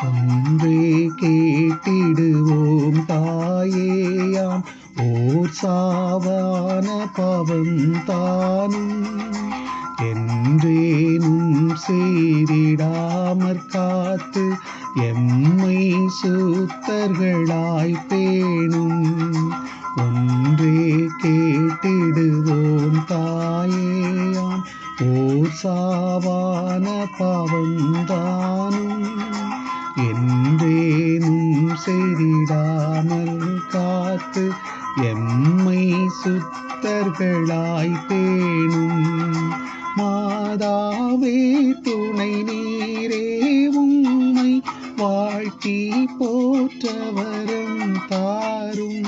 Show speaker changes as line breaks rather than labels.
ஒன்றே கேட்டிடுவோம் தாயேயாம் ஓர் சாவான பவம் தானும் என்றேனும் செய்திடாமற் காத்து எம்மை சுத்தர்களாய் பேணும். ஒன்றே கேட்டிடுவோம் தாயேயாம் ஓர் சாவான பாவந்தானும் என்றேனும் செய்திடாமல் காத்து எம்மை சுத்தர்களாய் பேணும். மாதாவே துணை நீரே உம்மை வாழ்த்தி போற்ற வரம் தாரும்.